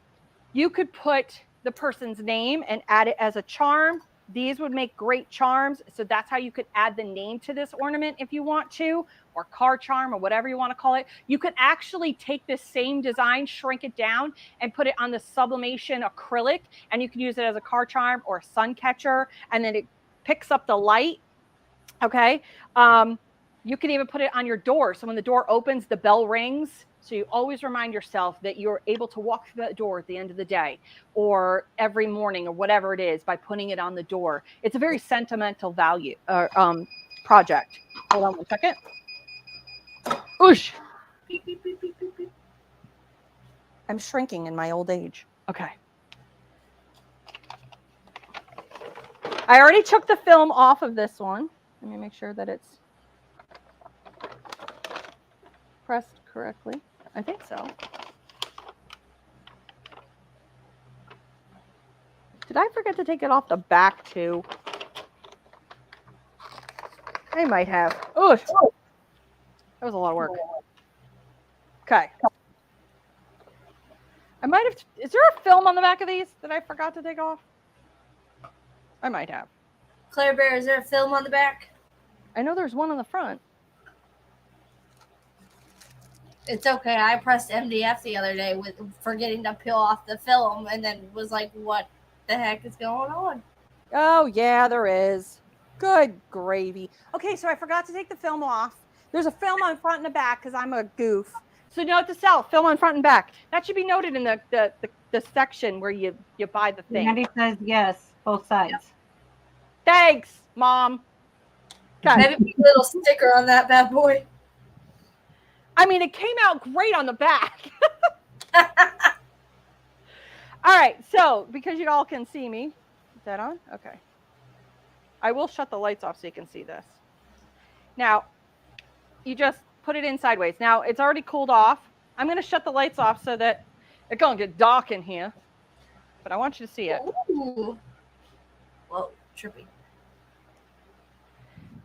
you could put the person's name and add it as a charm. These would make great charms. So that's how you could add the name to this ornament if you want to, or car charm, or whatever you want to call it. You could actually take this same design, shrink it down, and put it on the sublimation acrylic, and you can use it as a car charm or a sun catcher, and then it picks up the light. Okay. You can even put it on your door. So when the door opens, the bell rings. So you always remind yourself that you're able to walk through that door at the end of the day or every morning or whatever it is by putting it on the door. It's a very sentimental value project. Hold on 1 second. Oosh. I'm shrinking in my old age. Okay. I already took the film off of this one. Let me make sure that it's pressed correctly. I think so. Did I forget to take it off the back too? I might have. Oh, that was a lot of work. Okay. I might have. Is there a film on the back of these that I forgot to take off? I might have. Claire Bear, is there a film on the back? I know there's one on the front. It's okay. I pressed MDF the other day with forgetting to peel off the film, and then was like, "What the heck is going on?" Oh yeah, there is. Good gravy. Okay, so I forgot to take the film off. There's a film on front and the back because I'm a goof. So note to self: film on front and back. That should be noted in the section where you buy the thing. Randy says yes, both sides. Yep. Thanks, Mom. Maybe put a little sticker on that bad boy. I mean, it came out great on the back. All right, so because you all can see me, is that on? Okay. I will shut the lights off so you can see this. Now, you just put it in sideways. Now, it's already cooled off. I'm going to shut the lights off so that it's going to get dark in here. But I want you to see it. Ooh. Whoa, trippy.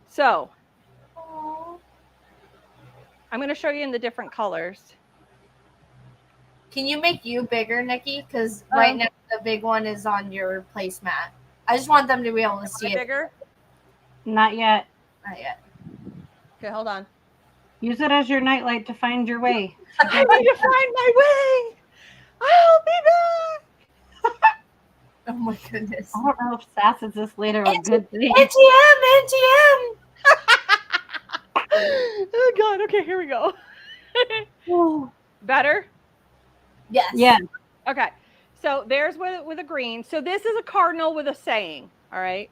So, Aww. I'm going to show you in the different colors. Can you make you bigger, Nikki? Because right now the big one is on your placemat. I just want them to be able to see it. Bigger? Not yet. Not yet. Okay, hold on. Use it as your nightlight to find your way. I need to find my way. I'll be back. Oh my goodness. I don't know if Sass is this later a good thing. NTM! Oh God. Okay, here we go. Better? Yes. Yeah. Okay. So there's with a green. So this is a cardinal with a saying. All right.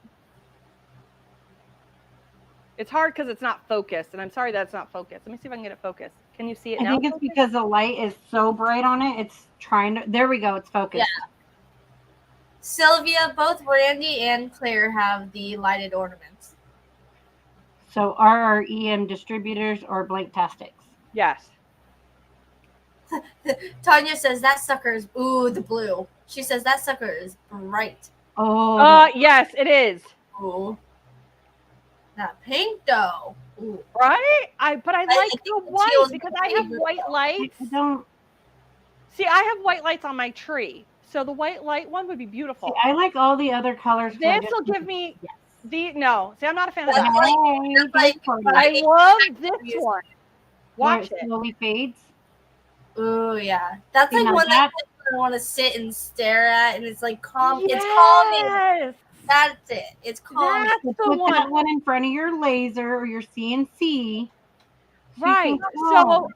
It's hard because it's not focused, and I'm sorry that it's not focused. Let me see if I can get it focused. Can you see it now? I think it's because the light is so bright on it. It's trying to. There we go. It's focused. Yeah. Sylvia, both Randy and Claire have the lighted ornaments. So RREM distributors or Blanktastics? Yes. Tanya says that sucker is the blue. She says that sucker is bright. Oh. Yes, it is. Ooh. That pink though. Ooh. Right? But I like think the the white teal's because my I have favorite white though. lights. I don't. See, I have white lights on my tree. So the white light one would be beautiful. See, I like all the other colors. This will give me no. See, I'm not a fan of That's that. like I love this one. Watch it. Slowly fades. Ooh yeah. That's like Now one that that- I want to sit and stare at, and it's like calm. Yes. It's calming. That's it. It's calming. That's the Put one. that one in front of your laser or your CNC. Right. So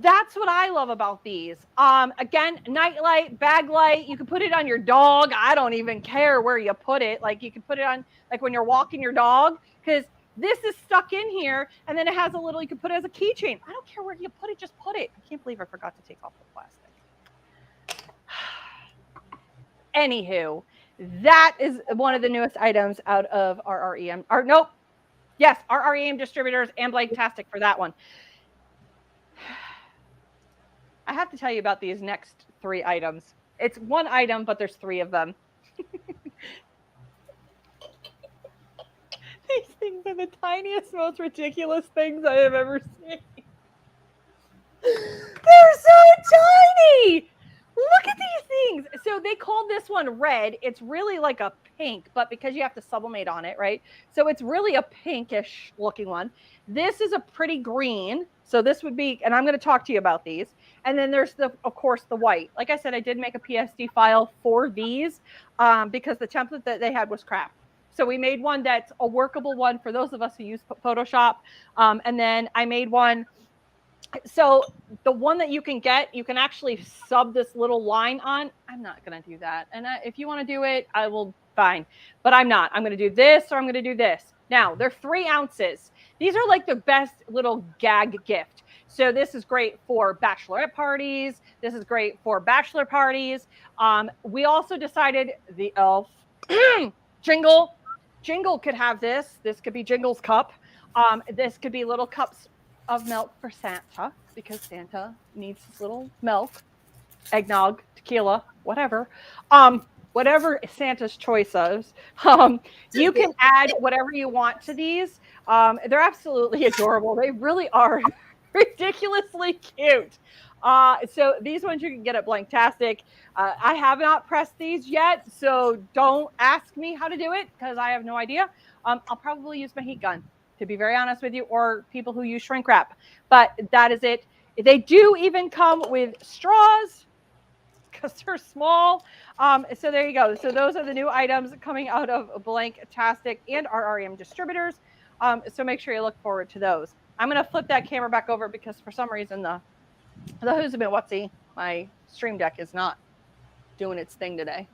that's what I love about these. Again, night light, bag light. You can put it on your dog. I don't even care where you put it. Like you can put it on like when you're walking your dog, because this is stuck in here, and then it has a little. You can put it as a keychain. I don't care where you put it. Just put it. I can't believe I forgot to take off the plastic. Anywho, that is one of the newest items out of RREM. Yes, RREM distributors and Blanktastic for that one. I have to tell you about these next 3 items. It's one item, but there's 3 of them. These things are the tiniest, most ridiculous things I have ever seen. They're so tiny! Look at these things. So they called this one red. It's really like a pink, but because you have to sublimate on it, right? So it's really a pinkish looking one. This is a pretty green. So this would be, and I'm going to talk to you about these. And then there's of course, the white. Like I said, I did make a PSD file for these because the template that they had was crap. So we made one that's a workable one for those of us who use Photoshop. And then I made one. So the one that you can get, you can actually sub this little line on. I'm not going to do that. And if you want to do it, I will, fine. But I'm not. I'm going to do this or I'm going to do this. Now, they're 3 ounces. These are like the best little gag gift. So this is great for bachelorette parties. This is great for bachelor parties. We also decided the elf Jingle could have this. This could be Jingle's cup. This could be little cups of milk for Santa because Santa needs his little milk. eggnog, tequila, whatever. Whatever Santa's choice is. You can add whatever you want to these. They're absolutely adorable. They really are ridiculously cute. So these ones you can get at Blanktastic. I have not pressed these yet, so don't ask me how to do it because I have no idea. I'll probably use my heat gun, to be very honest with you, or people who use shrink wrap. But that is it. They do even come with straws because they're small. So there you go. So those are the new items coming out of Blanktastic and our REM distributors. So make sure you look forward to those. I'm going to flip that camera back over because for some reason the who's been whatsy, my Stream Deck is not doing its thing today.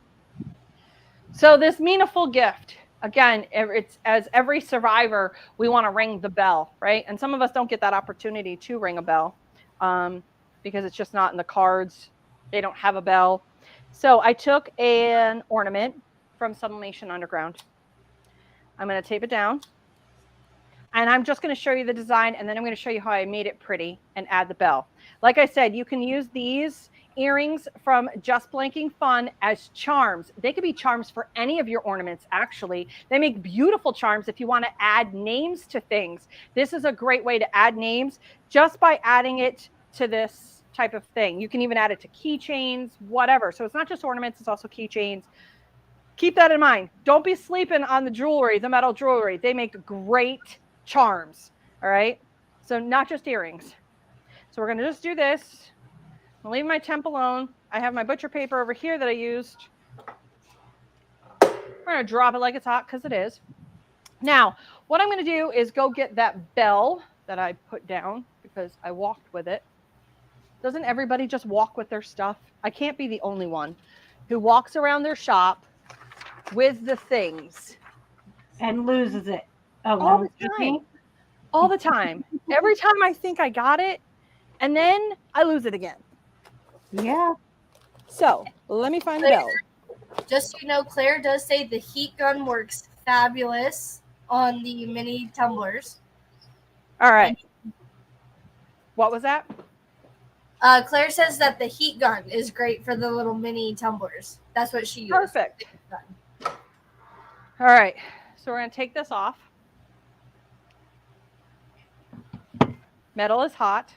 So this meaningful gift, again, it's as every survivor, we want to ring the bell, right? And some of us don't get that opportunity to ring a bell because it's just not in the cards. They don't have a bell. So I took an ornament from Sublimation Underground. I'm going to tape it down. And I'm just going to show you the design, and then I'm going to show you how I made it pretty and add the bell. Like I said, you can use these earrings from Just Blanking Fun as charms. They could be charms for any of your ornaments, actually. They make beautiful charms if you want to add names to things. This is a great way to add names just by adding it to this type of thing. You can even add it to keychains, whatever. So it's not just ornaments, it's also keychains. Keep that in mind. Don't be sleeping on the jewelry, the metal jewelry. They make great charms. All right. So not just earrings. So we're going to just do this. I'll leave my temp alone. I have my butcher paper over here that I used. We're going to drop it like it's hot because it is. Now, what I'm going to do is go get that bell that I put down because I walked with it. Doesn't everybody just walk with their stuff? I can't be the only one who walks around their shop with the things and loses it all the time. All the time. Every time I think I got it, and then I lose it again. Yeah. So let me find the bell. Just so you know, Claire does say the heat gun works fabulous on the mini tumblers. All right. What was that? Claire says that the heat gun is great for the little mini tumblers. That's what she used. Perfect. All right. So we're going to take this off. Metal is hot.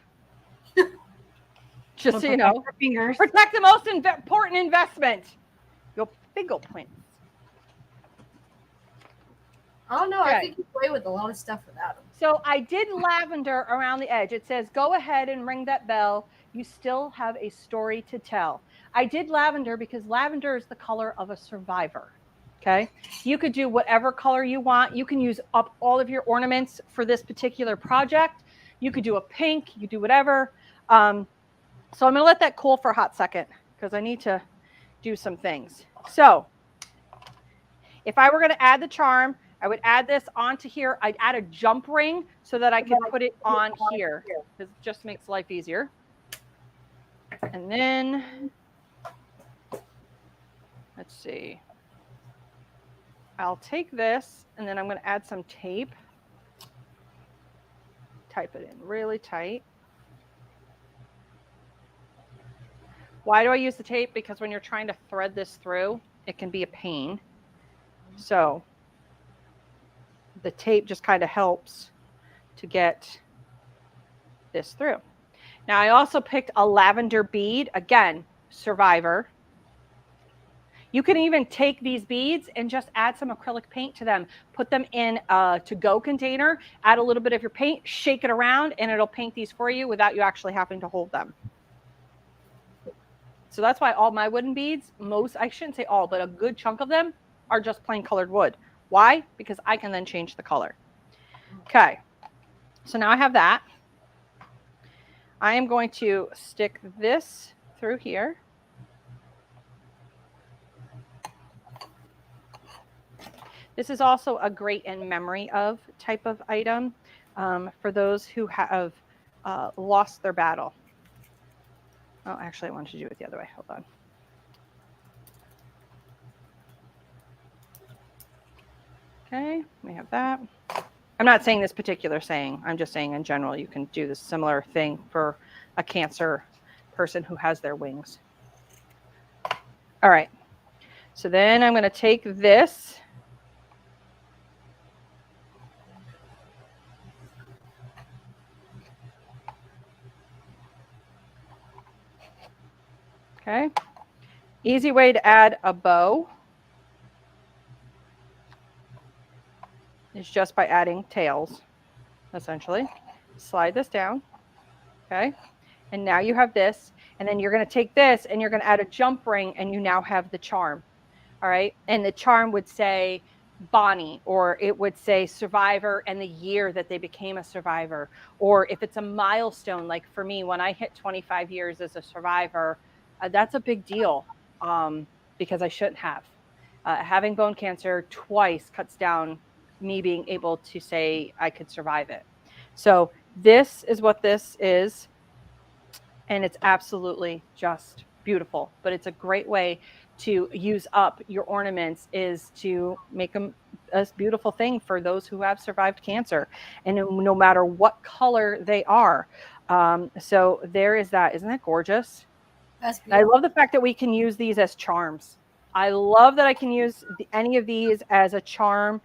Just so you know. Fingers. Protect the most important investment, your fingerprints. I don't know. Okay. I think you play with a lot of stuff without them. So I did lavender around the edge. It says, go ahead and ring that bell. You still have a story to tell. I did lavender because lavender is the color of a survivor. Okay. You could do whatever color you want. You can use up all of your ornaments for this particular project. You could do a pink, you could do whatever. So I'm going to let that cool for a hot second because I need to do some things. So if I were going to add the charm, I would add this onto here. I'd add a jump ring so that I could put it on here because it just makes life easier. And then, let's see. I'll take this and then I'm going to add some tape. Type it in really tight. Why do I use the tape? Because when you're trying to thread this through, it can be a pain. So the tape just kind of helps to get this through. Now I also picked a lavender bead, again, survivor. You can even take these beads and just add some acrylic paint to them. Put them in a to-go container, add a little bit of your paint, shake it around, and it'll paint these for you without you actually having to hold them. So that's why all my wooden beads, I shouldn't say all, but a good chunk of them are just plain colored wood. Why? Because I can then change the color. Okay, so now I have that. I am going to stick this through here. This is also a great in memory of type of item for those who have lost their battle. Oh, actually, I wanted to do it the other way. Hold on. Okay, we have that. I'm not saying this particular saying. I'm just saying in general, you can do this similar thing for a Cancer person who has their wings. All right. So then I'm going to take this. Okay. Easy way to add a bow is just by adding tails, essentially. Slide this down. Okay. And now you have this. And then you're going to take this and you're going to add a jump ring, and you now have the charm. All right. And the charm would say Bonnie, or it would say survivor and the year that they became a survivor. Or if it's a milestone, like for me, when I hit 25 years as a survivor, that's a big deal, because I shouldn't have. Having bone cancer twice cuts down me being able to say I could survive it. So this is what this is. And it's absolutely just beautiful. But it's a great way to use up your ornaments, is to make them a beautiful thing for those who have survived cancer, and no matter what color they are. So there is that. Isn't that gorgeous? That's I beautiful. love the fact that we can use these as charms. I love that I can use any of these as a charm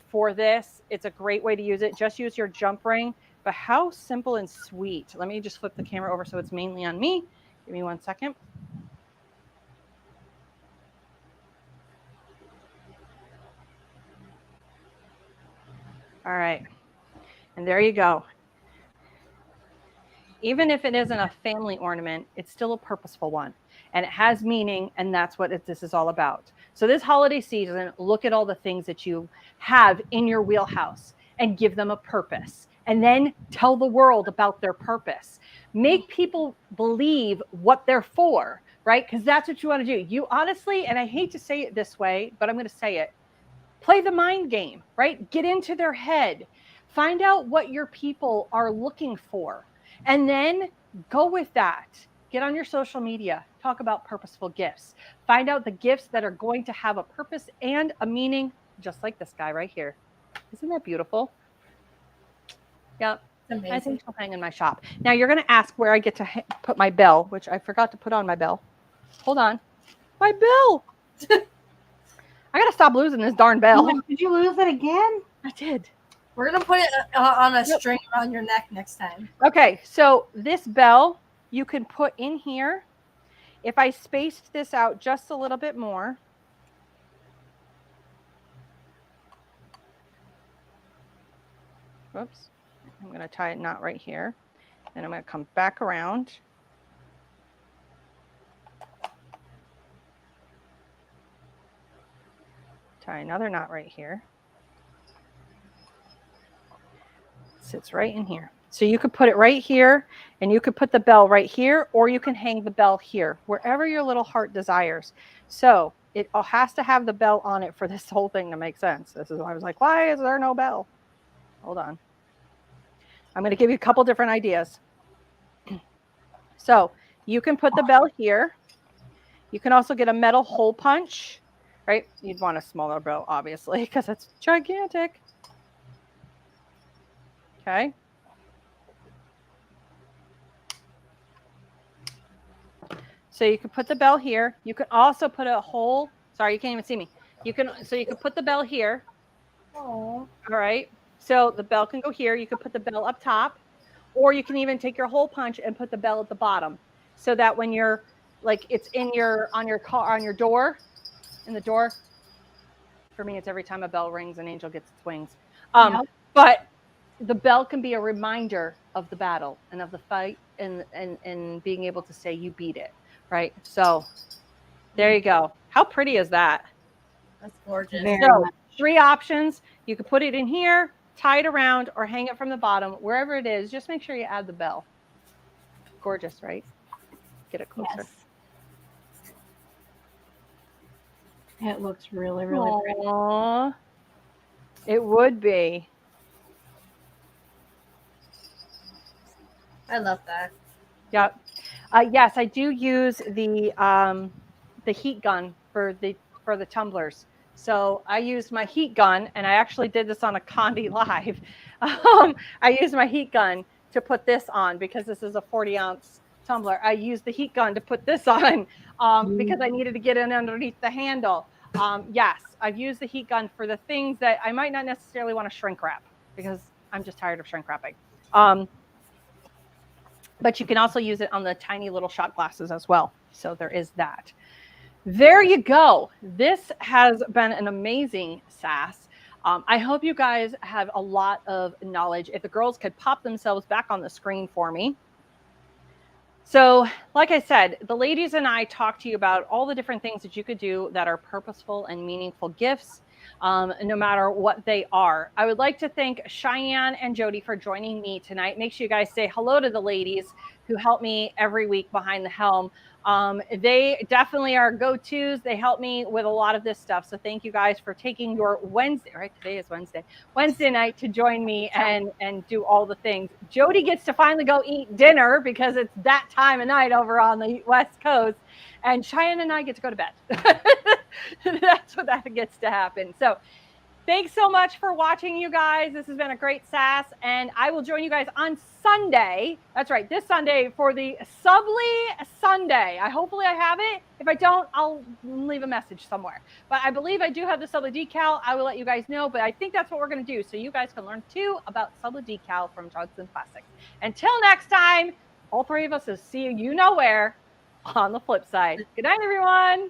for this. It's a great way to use it. Just use your jump ring. But how simple and sweet. Let me just flip the camera over so it's mainly on me. Give me 1 second. All right. And there you go. Even if it isn't a family ornament, it's still a purposeful one. And it has meaning, and that's what this is all about. So this holiday season, look at all the things that you have in your wheelhouse and give them a purpose. And then tell the world about their purpose. Make people believe what they're for, right? Because that's what you want to do. You honestly, and I hate to say it this way, but I'm going to say it, play the mind game, right? Get into their head. Find out what your people are looking for. And then go with that. Get on your social media, talk about purposeful gifts. Find out the gifts that are going to have a purpose and a meaning, just like this guy right here. Isn't that beautiful? Yep. I think she'll hang in my shop. Now you're going to ask where I get to put my bell, which I forgot to put on my bell. Hold on. My bell. I got to stop losing this darn bell. Did you lose it again? I did. We're gonna put it on a string around your neck next time. Okay, so this bell you can put in here. If I spaced this out just a little bit more. Whoops. I'm going to tie a knot right here. Then I'm going to come back around. Tie another knot right here. Sits right in here. So you could put it right here, and you could put the bell right here, or you can hang the bell here, wherever your little heart desires. So it has to have the bell on it for this whole thing to make sense. This is why I was like, why is there no bell? Hold on. I'm going to give you a couple different ideas. So you can put the bell here. You can also get a metal hole punch, right? You'd want a smaller bell, obviously, because it's gigantic. Okay. So you can put the bell here. You can also put a hole. Sorry, you can't even see me. You can put the bell here. Oh. All right. So the bell can go here. You can put the bell up top, or you can even take your hole punch and put the bell at the bottom, so that when you're like it's in your on your car on your door, in the door. For me, it's every time a bell rings, an angel gets its wings. But the bell can be a reminder of the battle and of the fight, and being able to say you beat it, right? So there you go. How pretty is that? That's gorgeous. So 3 options. You could put it in here, tie it around, or hang it from the bottom, wherever it is. Just make sure you add the bell. Gorgeous, right? Get it closer. Yes. It looks really, really pretty. Aww. It would be. I love that. Yep. Yes, I do use the heat gun for the tumblers. So I used my heat gun, and I actually did this on a Condi Live. I used my heat gun to put this on because this is a 40-ounce tumbler. I used the heat gun to put this on because I needed to get in underneath the handle. Yes, I've used the heat gun for the things that I might not necessarily want to shrink wrap because I'm just tired of shrink wrapping. But you can also use it on the tiny little shot glasses as well. So there is that. There you go. This has been an amazing Sass. I hope you guys have a lot of knowledge. If the girls could pop themselves back on the screen for me. So, like I said, the ladies and I talked to you about all the different things that you could do that are purposeful and meaningful gifts, no matter what they are. I would like to thank Cheyenne and Jody for joining me tonight. Make sure you guys say hello to the ladies who help me every week behind the helm. They definitely are go-tos. They help me with a lot of this stuff. So thank you guys for taking your Wednesday, right? Today is Wednesday night to join me and do all the things. Jody gets to finally go eat dinner because it's that time of night over on the West Coast. And Cheyenne and I get to go to bed. That's what that gets to happen. So thanks so much for watching, you guys. This has been a great Sass, and I will join you guys on Sunday. That's right, this Sunday for the Subly Sunday. Hopefully I have it. If I don't, I'll leave a message somewhere. But I believe I do have the Subly decal. I will let you guys know, but I think that's what we're going to do, so you guys can learn too about Subly decal from Johnson Plastics. Until next time, all three of us will see you know where on the flip side. Good night, everyone.